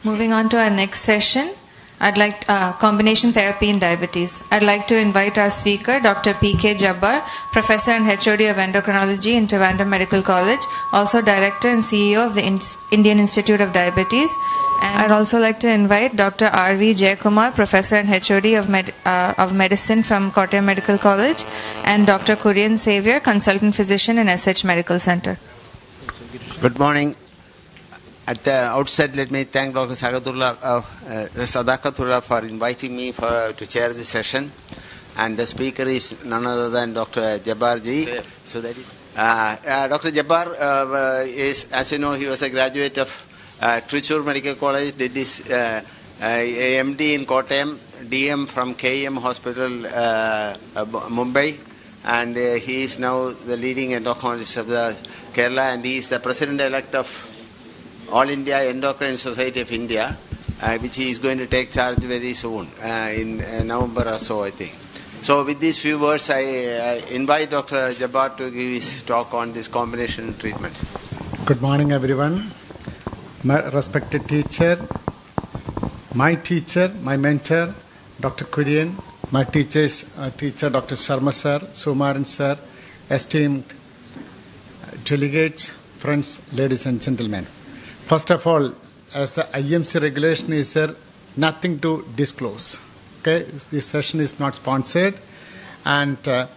Moving on to our next session, combination therapy in diabetes. I'd like to invite our speaker, Dr. P.K. Jabbar, Professor and HOD of Endocrinology in Trivandrum Medical College, also Director and CEO of the Indian Institute of Diabetes. And I'd also like to invite Dr. R.V. Jayakumar, Professor and HOD of Medicine from Kottayam Medical College, and Dr. Kurian Xavier, Consultant Physician in SH Medical Center. Good morning. At the outset, let me thank Dr. Sadakatullah for inviting me to chair this session. And the speaker is none other than Dr. Jabbar ji. So that Dr. Jabbar is, as you know, he was a graduate of Tricur Medical College, did his MD in Kottayam, DM from KM Hospital, Mumbai. And he is now the leading endocrinologist of the Kerala, and he is the president-elect of All India Endocrine Society of India, which he is going to take charge very soon, in November or so, I think. So with these few words, I invite Dr. Jabbar to give his talk on this combination treatment. Good morning, everyone. My respected teacher, my mentor, Dr. Kurian, my teacher, Dr. Sharma sir, Sumaran sir, esteemed delegates, friends, ladies and gentlemen. First of all, as the IMC regulation is there, nothing to disclose. Okay, this session is not sponsored, and the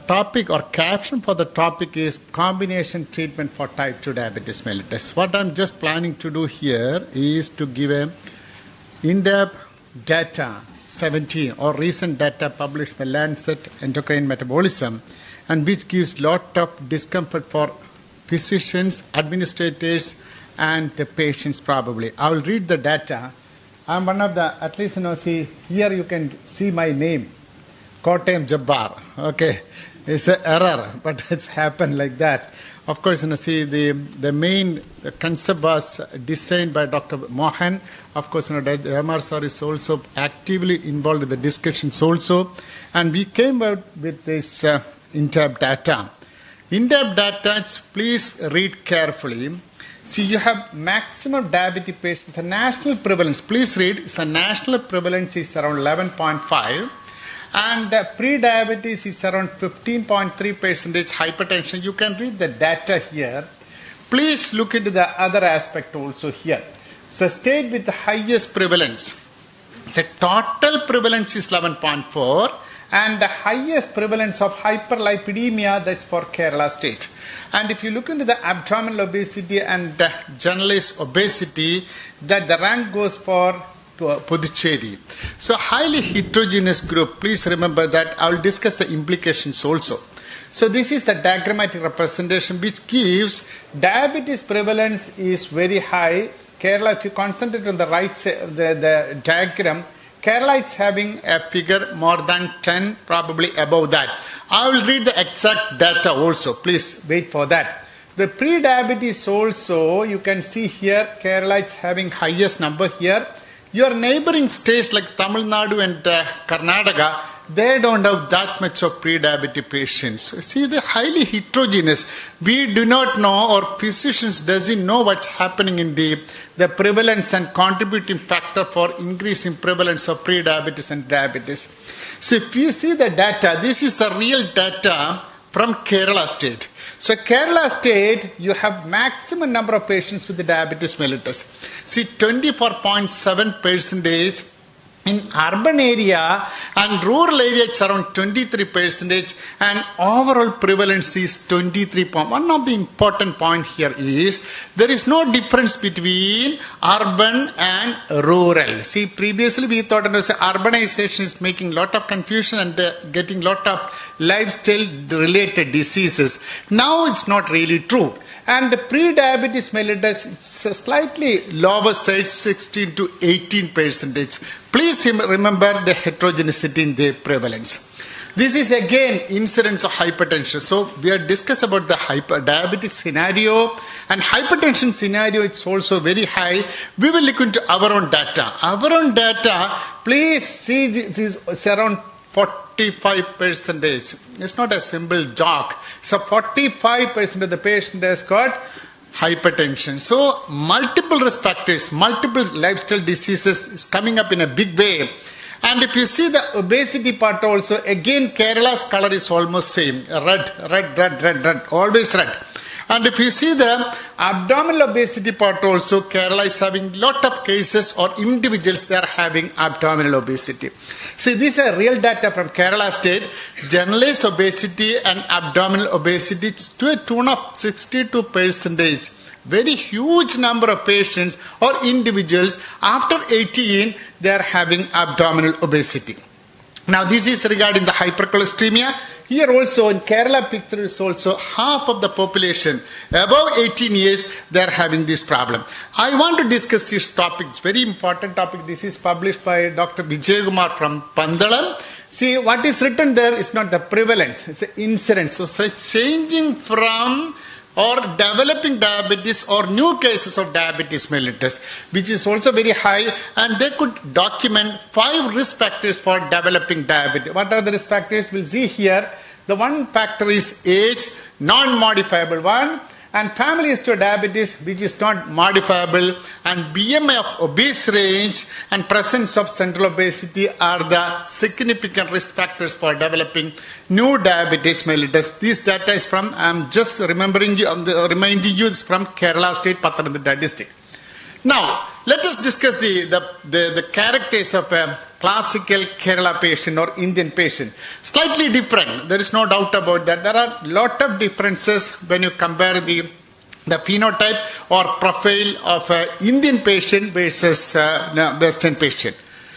topic or caption for the topic is combination treatment for type 2 diabetes mellitus. What I'm just planning to do here is to give a in-depth data, 17 or recent data published in the Lancet Endocrine Metabolism, and which gives lot of discomfort for physicians, administrators, and the patients probably. I will read the data. I'm one of the, at least, see, here you can see my name, Kottayam Jabbar. Okay, it's an error, but it's happened like that. Of course, see, the main concept was designed by Dr. Mohan. Of course, Jabbar sir is also actively involved in the discussions also. And we came out with this in-depth data. In-depth data, please read carefully. See, you have maximum diabetes patients. The national prevalence, please read, the national prevalence is around 11.5. And pre-diabetes is around 15.3%, hypertension. You can read the data here. Please look into the other aspect also here. The state with the highest prevalence. The total prevalence is 11.4. And the highest prevalence of hyperlipidemia, that's for Kerala state. And if you look into the abdominal obesity and generalized obesity, that the rank goes for Puducherry. So highly heterogeneous group. Please remember that. I will discuss the implications also. So this is the diagrammatic representation which gives diabetes prevalence is very high. Kerala, if you concentrate on the right side, the diagram, Kerala is having a figure more than 10, probably above that. I will read the exact data also. Please wait for that. The pre-diabetes also, you can see here, Kerala is having highest number here. Your neighboring states like Tamil Nadu and Karnataka, they don't have that much of pre-diabetes patients. See, they're highly heterogeneous. We do not know, or physicians doesn't know what's happening in the prevalence and contributing factor for increase in prevalence of pre-diabetes and diabetes. So if you see the data, this is the real data from Kerala state. So Kerala state, you have maximum number of patients with the diabetes mellitus. See, 24.7% in urban area, and rural area it's around 23%, and overall prevalence is 23. One of the important point here is there is no difference between urban and rural. See, previously we thought urbanization is making lot of confusion and getting lot of lifestyle related diseases. Now it's not really true. And the pre-diabetes mellitus, it's a slightly lower side, 16 to 18%. Please remember the heterogeneity in the prevalence. This is again incidence of hypertension. So we are discussing about the diabetes scenario, and hypertension scenario, it's also very high. We will look into our own data. Our own data, please see, this is around 45%. It's not a simple joke. So 45% of the patient has got hypertension. So multiple risk factors, multiple lifestyle diseases is coming up in a big way. And if you see the obesity part also, again Kerala's color is almost same. Red, always red. And if you see the abdominal obesity part also, Kerala is having lot of cases or individuals they are having abdominal obesity. See, these are real data from Kerala state. Generalized obesity and abdominal obesity to a tune of 62%. Very huge number of patients or individuals after 18, they are having abdominal obesity. Now this is regarding the hypercholesteremia. Here also in Kerala picture is also half of the population above 18 years they are having this problem. I want to discuss this topic. It's very important topic. This is published by Dr. Vijay Kumar from Pandalam. See, what is written there is not the prevalence, it's the incidence. So changing from or developing diabetes or new cases of diabetes mellitus, which is also very high, and they could document 5 risk factors for developing diabetes. What are the risk factors? We'll see here. The one factor is age, non-modifiable one, and family history of diabetes, which is not modifiable, and BMI of obese range and presence of central obesity are the significant risk factors for developing new diabetes mellitus. This data is from, I'm just reminding you this from Kerala State, Pathanamthitta district. Now, let us discuss the characters of a classical Kerala patient or Indian patient. Slightly different, there is no doubt about that. There are a lot of differences when you compare the phenotype or profile of an Indian patient versus Western patient.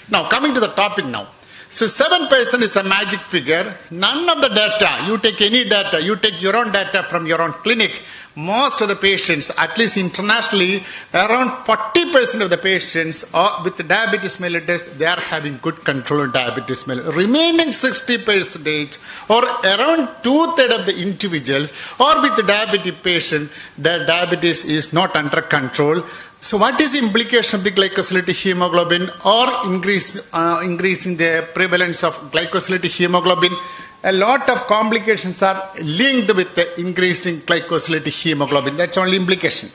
Now, coming to the topic now. So 7% is a magic figure. None of the data, you take any data, you take your own data from your own clinic. Most of the patients, at least internationally, around 40% of the patients with diabetes mellitus, they are having good control of diabetes mellitus. Remaining 60% or around 2/3 of the individuals or with the diabetes patient, their diabetes is not under control. So what is the implication of the glycosylated hemoglobin or increasing the prevalence of glycosylated hemoglobin? A lot of complications are linked with the increasing glycosylated hemoglobin. That's only implication.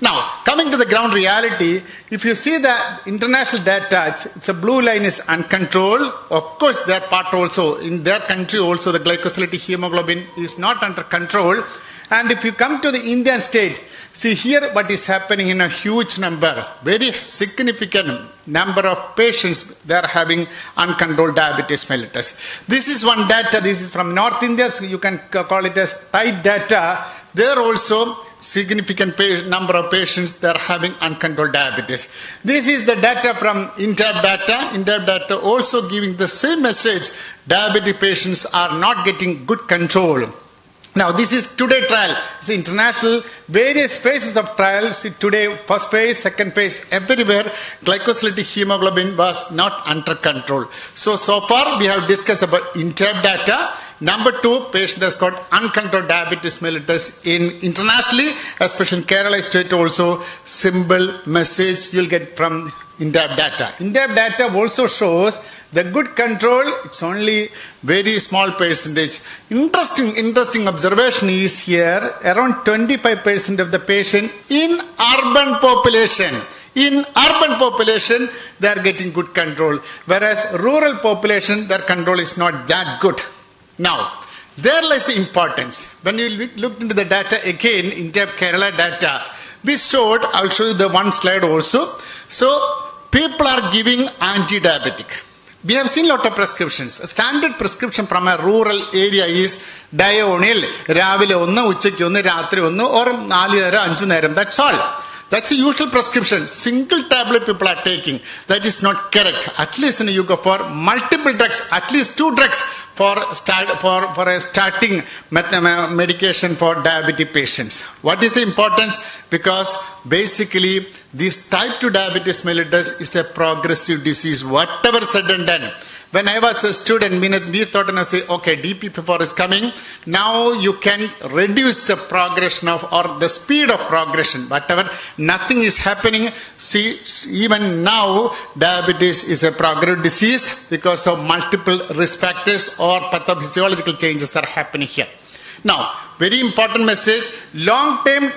Now, coming to the ground reality, if you see the international data, it's a blue line is uncontrolled. Of course, their part also, in their country also, the glycosylated hemoglobin is not under control. And if you come to the Indian state, see here what is happening in a huge number, very significant number of patients, they are having uncontrolled diabetes mellitus. This is one data, this is from North India, so you can call it as tight data. There also significant number of patients, they are having uncontrolled diabetes. This is the data from INTAB data. INTAB data also giving the same message, diabetic patients are not getting good control. Now, this is today trial. It's international, various phases of trial. See, today, first phase, second phase, everywhere, glycosylated hemoglobin was not under control. So far, we have discussed about INTAB data. Number 2, patient has got uncontrolled diabetes mellitus internationally, especially in Kerala state also, simple message you'll get from INTAB data. INTAB data also shows the good control, it's only very small percentage. Interesting observation is here, around 25% of the patient in urban population. In urban population, they are getting good control. Whereas rural population, their control is not that good. Now, there lies the importance. When you look into the data again, INTAB Kerala data, we showed, I'll show you the one slide also. So, people are giving anti-diabetic. We have seen a lot of prescriptions. A standard prescription from a rural area is Dionil, Ravile Unna, Ucheki Unna, Ratri Unna, or Nalira Anjunaram. That's all. That's a usual prescription. Single tablet people are taking. That is not correct. At least you go for multiple drugs, at least 2 drugs for a starting medication for diabetic patients. What is the importance? Because basically this type 2 diabetes mellitus is a progressive disease, whatever said and done. When I was a student, we thought and I say, okay, DPP4 is coming. Now you can reduce the progression of or the speed of progression. Whatever, nothing is happening. See, even now, diabetes is a progressive disease because of multiple risk factors or pathophysiological changes that are happening here. Now, very important message, long-term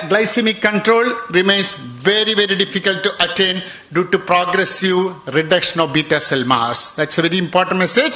glycemic control remains very, very difficult to attain due to progressive reduction of beta cell mass. That's a very important message.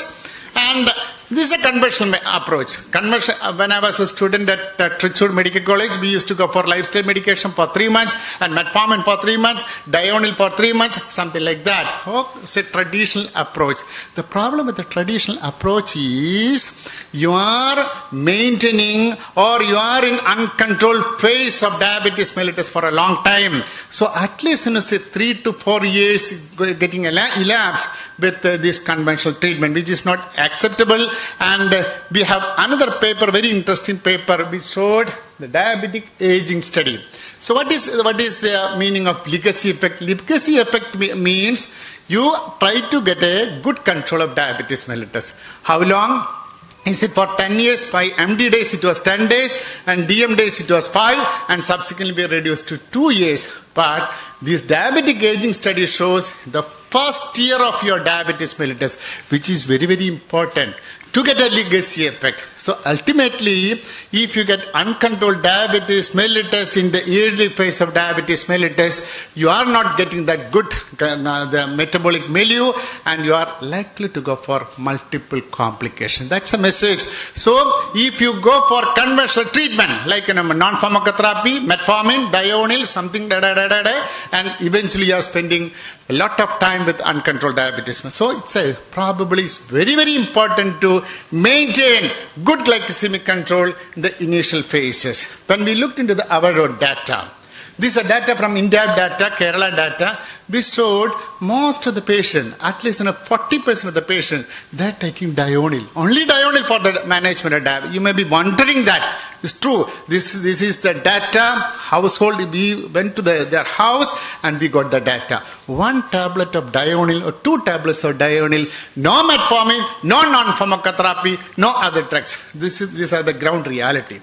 And this is a conventional approach. When I was a student at Tricur Medical College, we used to go for lifestyle medication for 3 months and metformin for 3 months, dionyl for 3 months, something like that. Oh, it's a traditional approach. The problem with the traditional approach is you are maintaining or you are in uncontrolled phase of diabetes mellitus for a long time. So at least, say 3 to 4 years getting elapsed with this conventional treatment, which is not acceptable. And we have another paper, very interesting paper, we showed the diabetic aging study. So what is the meaning of legacy effect? Legacy effect means you try to get a good control of diabetes mellitus. How long? Is it for 10 years? By MD days it was 10 days and DM days it was 5 and subsequently we reduced to 2 years. But this diabetic aging study shows the first year of your diabetes mellitus, which is very, very important to get a legacy effect. So ultimately, if you get uncontrolled diabetes mellitus in the early phase of diabetes mellitus, you are not getting that good the metabolic milieu and you are likely to go for multiple complications. That's a message. So if you go for conventional treatment like non-pharmacotherapy, metformin, dionyl, something and eventually you are spending a lot of time with uncontrolled diabetes. So it's probably very, very important to maintain good glycemic control in the initial phases. When we looked into our data, these are data from India data, Kerala data, we showed most of the patients, at least 40% of the patients, they're taking dionyl. Only dionyl for the management of diabetes. You may be wondering that. It's true. This is the data household. We went to their house and we got the data. 1 tablet of dionyl or 2 tablets of dionyl, no metformin, no non-pharmacotherapy, no other drugs. These are the ground reality.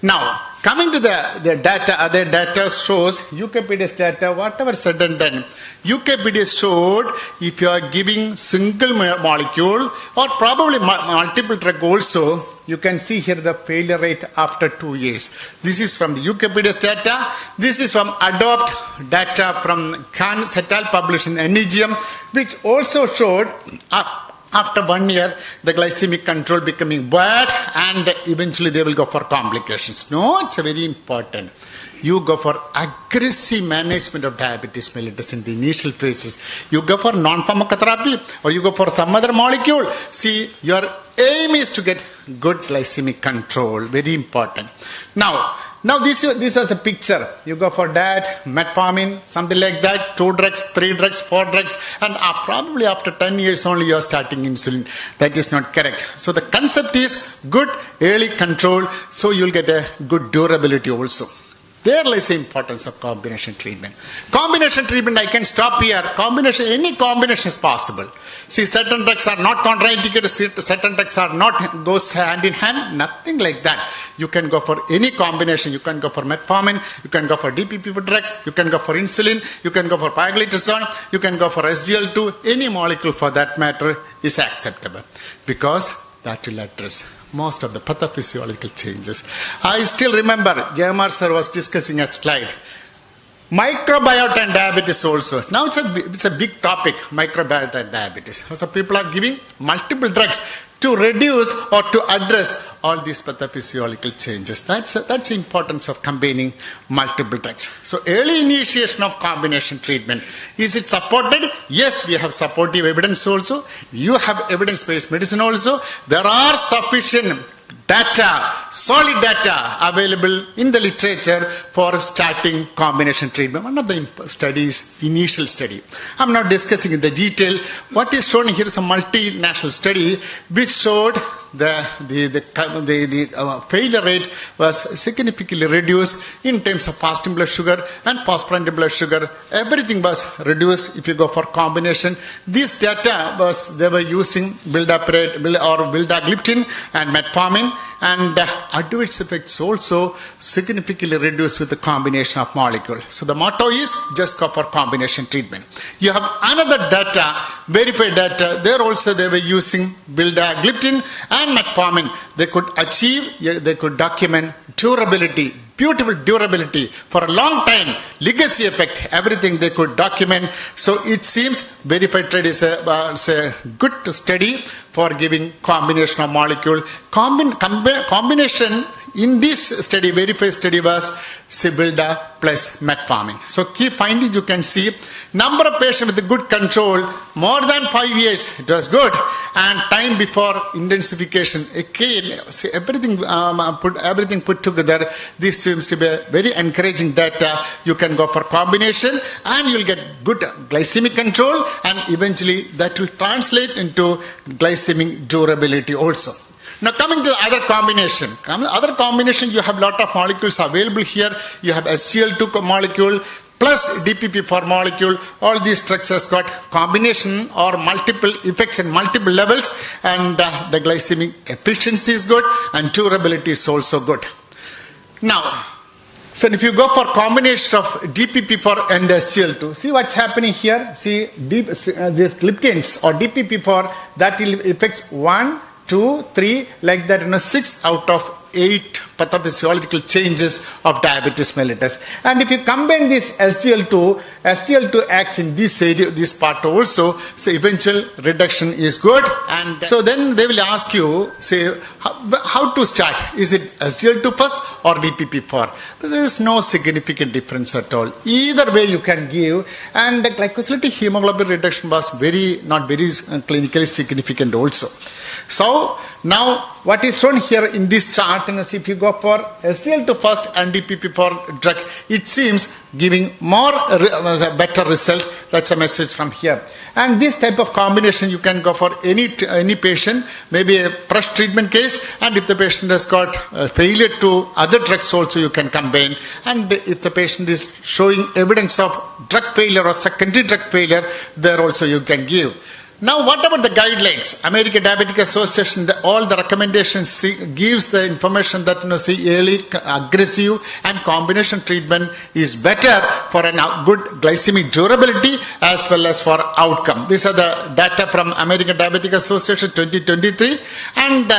Now, coming to the data, other data shows, UKPDS data, whatever said and done, UKPDS showed if you are giving single molecule or probably multiple drug also, you can see here the failure rate after 2 years. This is from the UKPDS data. This is from ADOPT data from Khan et al. Published in NEGM, which also showed after 1 year, the glycemic control becoming bad and eventually they will go for complications. No, it's very important. You go for aggressive management of diabetes mellitus in the initial phases. You go for non-pharmacotherapy or you go for some other molecule. See, your aim is to get good glycemic control. Very important. Now this is a picture. You go for that, metformin, something like that, 2 drugs, 3 drugs, 4 drugs, and probably after 10 years only you are starting insulin. That is not correct. So the concept is good early control, so you will get a good durability also. There lies the importance of combination treatment. Combination treatment, I can stop here. Any combination is possible. See, certain drugs are not contraindicated, certain drugs are not, goes hand in hand, nothing like that. You can go for any combination. You can go for metformin, you can go for DPP drugs, you can go for insulin, you can go for pioglitazone, you can go for SGL2, any molecule for that matter is acceptable because that will address most of the pathophysiological changes. I still remember Jabbar sir was discussing a slide. Microbiota and diabetes also. Now it's a big topic, microbiota and diabetes. So people are giving multiple drugs to reduce or to address all these pathophysiological changes. That's the importance of combining multiple drugs. So early initiation of combination treatment. Is it supported? Yes, we have supportive evidence also. You have evidence-based medicine also. There are sufficient data, solid data available in the literature for starting combination treatment. One of the studies, initial study. I'm not discussing in the detail. What is shown here is a multinational study which showed the failure rate was significantly reduced in terms of fasting blood sugar and postprandial blood sugar. Everything was reduced if you go for combination. This data they were using vildagliptin and metformin, and adverse effects also significantly reduced with the combination of molecule. So the motto is just go for combination treatment. You have another data verified data. There also they were using vildagliptin and metformin. They could document durability, beautiful durability for a long time, legacy effect, everything they could document. So it seems verified trade is a good study for giving combination of molecule. Combination in this study, verified study, was Sibilda plus metformin. So key finding you can see, number of patients with good control, more than 5 years, it was good, and time before intensification. Again, see, everything put together, this seems to be a very encouraging data. You can go for combination and you'll get good glycemic control, and eventually that will translate into glycemic durability also. Now coming to the other combination. Other combination, you have lot of molecules available here. You have SGL2 molecule plus DPP4 molecule. All these drugs has got combination or multiple effects in multiple levels, and the glycemic efficiency is good and durability is also good. Now, so if you go for combination of DPP4 and SGL2, see what's happening here. See these gliptins or DPP4, that will affects 1, 2, 3, like that, 6 out of 8 pathophysiological changes of diabetes mellitus. And if you combine this SGL2 acts in this area, this part also, so eventual reduction is good. And so then they will ask you, say, how to start? Is it SGL2 first or DPP4? There is no significant difference at all. Either way you can give, and the glycosylated hemoglobin reduction was not very clinically significant also. So now what is shown here in this chart, if you go for SGL2 first and DPP4 drug, it seems giving better result. That's a message from here. And this type of combination you can go for any patient, maybe a PROF treatment case, and if the patient has got failure to other drugs also you can combine, and if the patient is showing evidence of drug failure or secondary drug failure, there also you can give. Now, what about the guidelines? American Diabetic Association, all the recommendations gives the information that early, aggressive and combination treatment is better for a good glycemic durability as well as for outcome. These are the data from American Diabetic Association 2023, and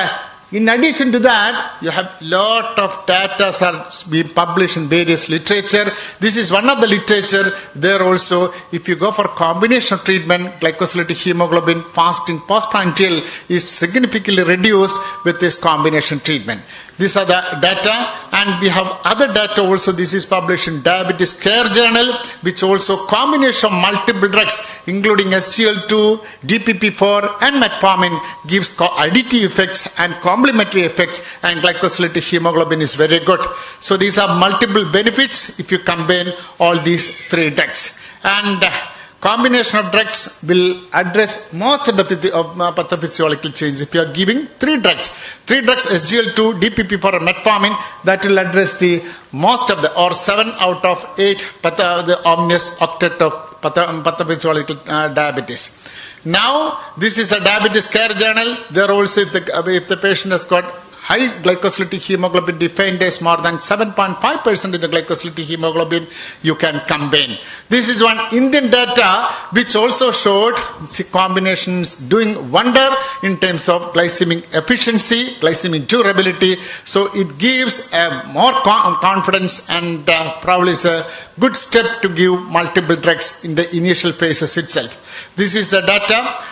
in addition to that, you have lot of data are being published in various literature. This is one of the literature. There also, if you go for combination of treatment, glycosylated hemoglobin fasting postprandial is significantly reduced with this combination treatment. These are the data, and we have other data also. This is published in Diabetes Care Journal, which also combination of multiple drugs, including SGL2, DPP4 and metformin, gives additive effects and complementary effects, and glycosylated hemoglobin is very good. So these are multiple benefits if you combine all these 3 drugs. And combination of drugs will address most of the pathophysiological changes. If you are giving 3 drugs, SGL2, DPP4 and metformin, that will address the most of the, or 7 out of 8 the omnious octet of pathophysiological diabetes. Now, this is a Diabetes Care Journal. There also, if the patient has got high glycosylated hemoglobin defined as more than 7.5% of the glycosylated hemoglobin, you can combine. This is one Indian data which also showed combinations doing wonder in terms of glycemic efficiency, glycemic durability. So it gives a more confidence, and probably is a good step to give multiple drugs in the initial phases itself. This is the data.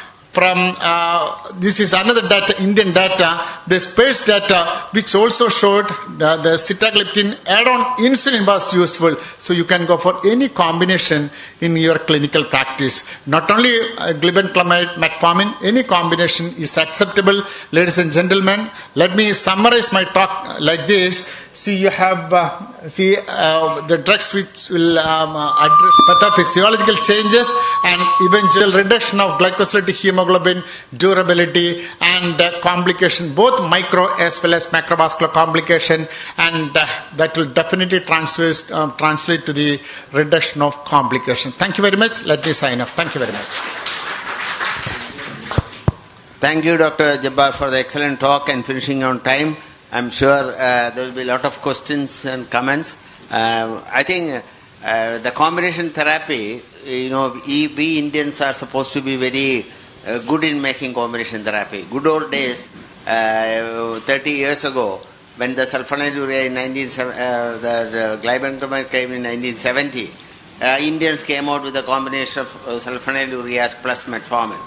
This is another data, Indian data, the space data, which also showed the sitagliptin add-on insulin was useful. So you can go for any combination in your clinical practice. Not only glibenclamide, metformin, any combination is acceptable. Ladies and gentlemen, let me summarize my talk like this. See, you have the drugs which will address pathophysiological changes and eventual reduction of glycosylated hemoglobin, durability, and complication, both micro as well as macrovascular complication, and that will definitely translate to the reduction of complication. Thank you very much. Let me sign off. Thank you very much. Thank you, Dr. Jabbar, for the excellent talk and finishing on time. I'm sure there will be a lot of questions and comments. I think the combination therapy we Indians are supposed to be very good in making combination therapy. Good old days, 30 years ago, when the sulfonylurea in the glibenclamide came in 1970, Indians came out with a combination of sulfonylureas plus metformin.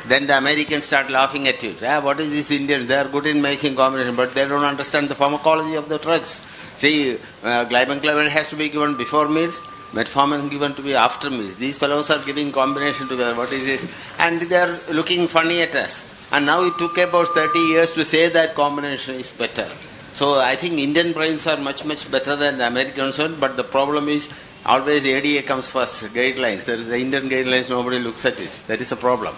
Then the Americans start laughing at it. What is this Indians? They are good in making combination, but they don't understand the pharmacology of the drugs. See, glibenclamide has to be given before meals, metformin given to be after meals. These fellows are giving combination together. What is this? And they are looking funny at us. And now it took about 30 years to say that combination is better. So I think Indian brains are much, much better than the Americans one, but the problem is always ADA comes first, guidelines. There is the Indian guidelines, nobody looks at it. That is a problem.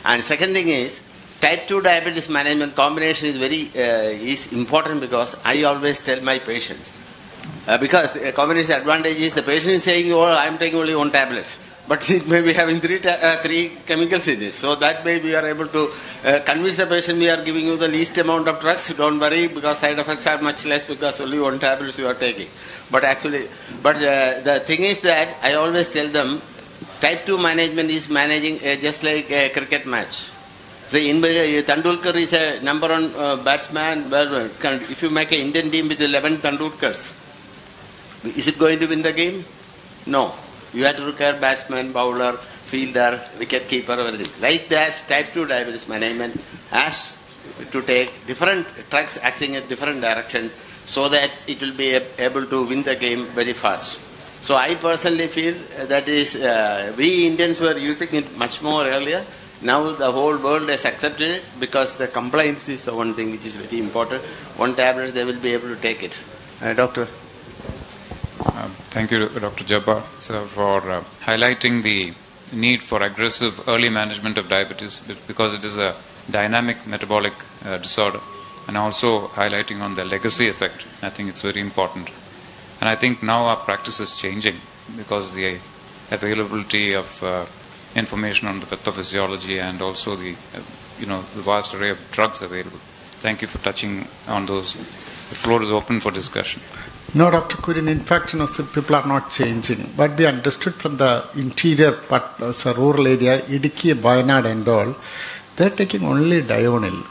And second thing is, type 2 diabetes management combination is is important because I always tell my patients, because a combination advantage is the patient is saying, oh, I am taking only one tablet, but it may be having three chemicals in it. So that way we are able to convince the patient we are giving you the least amount of drugs. Don't worry, because side effects are much less because only one tablet you are taking. But the thing is that I always tell them, type 2 management is managing just like a cricket match. So Tendulkar is a number one batsman. If you make an Indian team with 11 Tendulkars, is it going to win the game? No. You have to require batsman, bowler, fielder, wicket keeper, everything. Like that, type 2 diabetes management has to take different drugs acting in different direction so that it will be able to win the game very fast. So I personally feel that is, we Indians were using it much more earlier. Now the whole world has accepted it because the compliance is the one thing which is very important. One tablet they will be able to take it. Doctor. Thank you, Dr. Jabbar, for highlighting the need for aggressive early management of diabetes because it is a dynamic metabolic disorder, and also highlighting on the legacy effect. I think it's very important. And I think now our practice is changing because the availability of information on the pathophysiology and also the vast array of drugs available. Thank you for touching on those. The floor is open for discussion. No, Dr. Kurian, in fact, people are not changing. What we understood from the interior part, rural area, Idiki, Wayanad and all, they are taking only dionyl,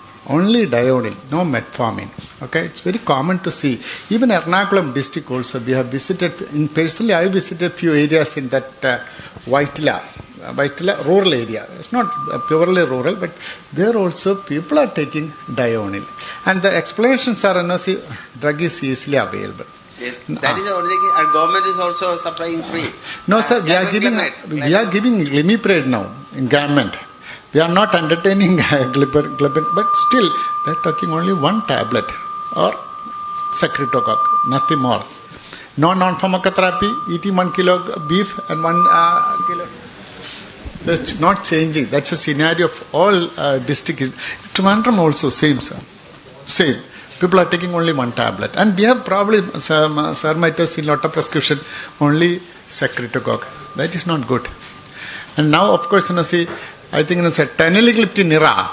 no metformin. Okay, it's very common to see. Even Ernakulam district also, we have visited, personally I visited few areas in that Vaitila rural area. It's not purely rural, but there also people are taking dionyl. And the explanations are, drug is easily available. Yes, that is the only thing. Our government is also supplying free. No, sir, we are giving glimepiride now in government. We are not entertaining glipin, but still they are taking only one tablet or secretococ, nothing more. No non-pharmacotherapy, eating 1 kilo beef and 1 kilo. That's not changing. That's a scenario of all districts. Trivandrum also same, sir. Same. People are taking only one tablet. And we have probably, sir might have seen a lot of prescription, only secretococ. That is not good. And now, of course, I think teneligliptin era,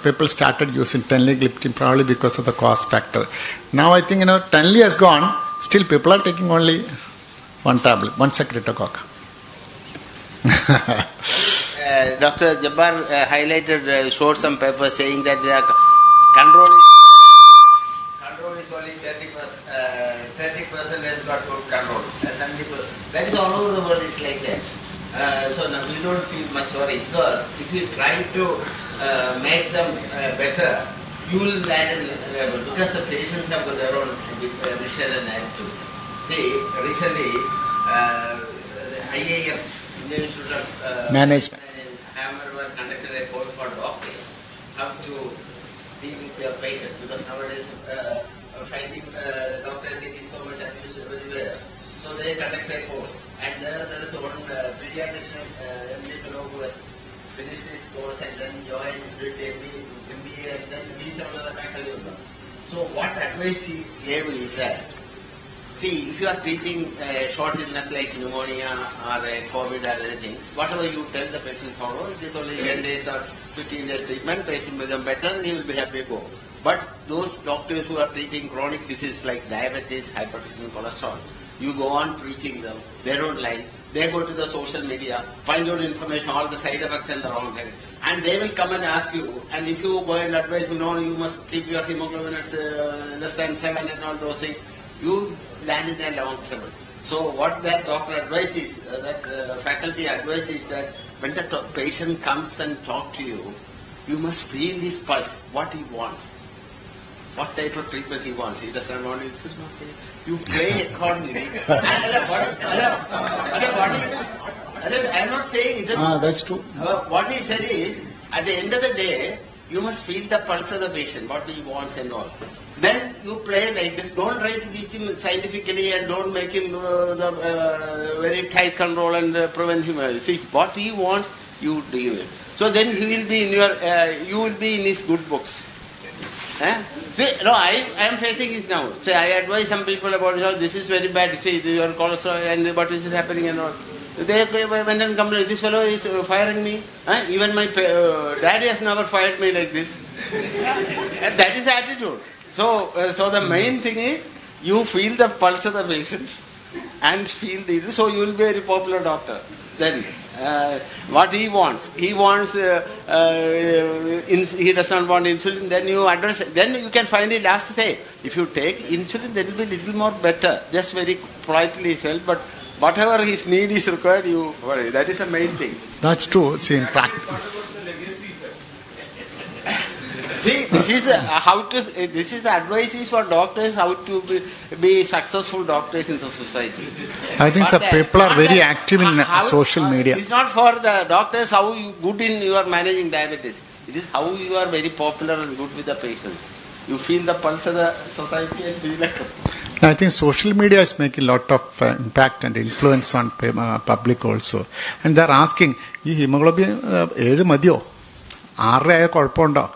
people started using teneligliptin probably because of the cost factor. Now I think, tenli has gone, still people are taking only one tablet, one secretococ. Dr. Jabbar showed some papers saying that they are control is only 30% has got good control. That is all over the world, it's like that. So now we don't feel much sorry because if you try to make them better, you will land in level because the patients have their own vision and attitude. See, recently, the IAF, Indian Institute of Management, Ahmedabad conducted a course for doctors how to deal with their patients because nowadays finding doctors getting so much abuse everywhere. So they conduct a course, and there is one pediatrician MD fellow who has finished his course and then joined MBA and then he's another faculty of law. So what advice he gave is that, see, if you are treating a short illness like pneumonia or a COVID or anything, whatever you tell the patient follow, it is only 10 days or 15 days treatment, patient will become better, he will be happy to go. But those doctors who are treating chronic disease like diabetes, hypertension, cholesterol, you go on preaching them, they don't like, they go to the social media, find out information, all the side effects and the wrong things. And they will come and ask you, and if you go and advise, you must keep your hemoglobin at less than 7 and all those things, you land in a long trouble. So what that doctor advises, that faculty advices that when the patient comes and talks to you, you must feel his pulse, what he wants, what type of treatment he wants. He doesn't want insulin, okay. You play accordingly. I'm not saying it is. That's true. What he said is, at the end of the day, you must feel the pulse of the patient, what he wants and all. Then you play like this. Don't try to teach him scientifically and don't make him very tight control and prevent him. See, what he wants, you do it. So then he will be in you will be in his good books. See, no, I am facing this now. Say, I advise some people about this is very bad. See, your cholesterol and what is happening and all. They went and complained, this fellow is firing me. Even my daddy has never fired me like this. That is attitude. So the main thing is, you feel the pulse of the patient and feel so you will be a very popular doctor. Then, what he wants, he does not want insulin, then you address, then you can finally last say, if you take insulin, that will be a little more better, just very politely said, but whatever his need is required, you worry. That is the main thing. That's true. See, in practice. See, this is the advice is for doctors how to be successful doctors in the society. I think people are very active in social media. It's not for the doctors how good you are managing diabetes. It is how you are very popular and good with the patients. You feel the pulse of the society and feel like. I think social media is making a lot of impact and influence on public also. And they are asking, "This hemoglobin 7 madiyo? 6 aaya kolappundo?"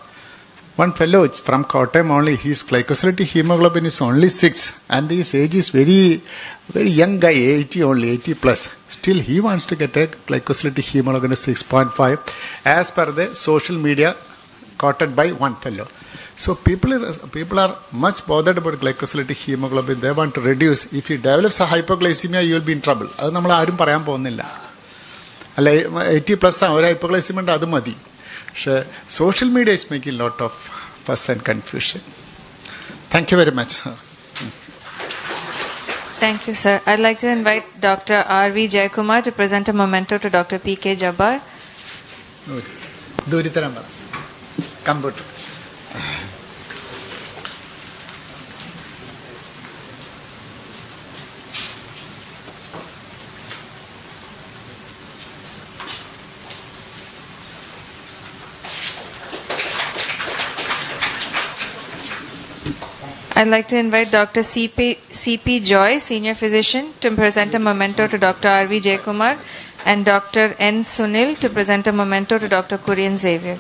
One fellow from Kottayam only, his glycosylated hemoglobin is only 6 and his age is very, very young guy, 80 only, 80 plus. Still he wants to get a glycosylated hemoglobin of 6.5 as per the social media quoted by one fellow. So people are much bothered about glycosylated hemoglobin. They want to reduce. If he develops a hypoglycemia, you will be in trouble. That's what we are saying. 80 plus hypoglycemia, that's madi. Social media is making a lot of fuss and confusion. Thank you very much. Thank you, sir. I'd like to invite Dr. R.V. Jayakumar to present a memento to Dr. P.K. Jabbar. Computer. I'd like to invite Dr. C.P. Joy, Senior Physician, to present a memento to Dr. R.V. Jayakumar, and Dr. N. Sunil to present a memento to Dr. Kurian Xavier.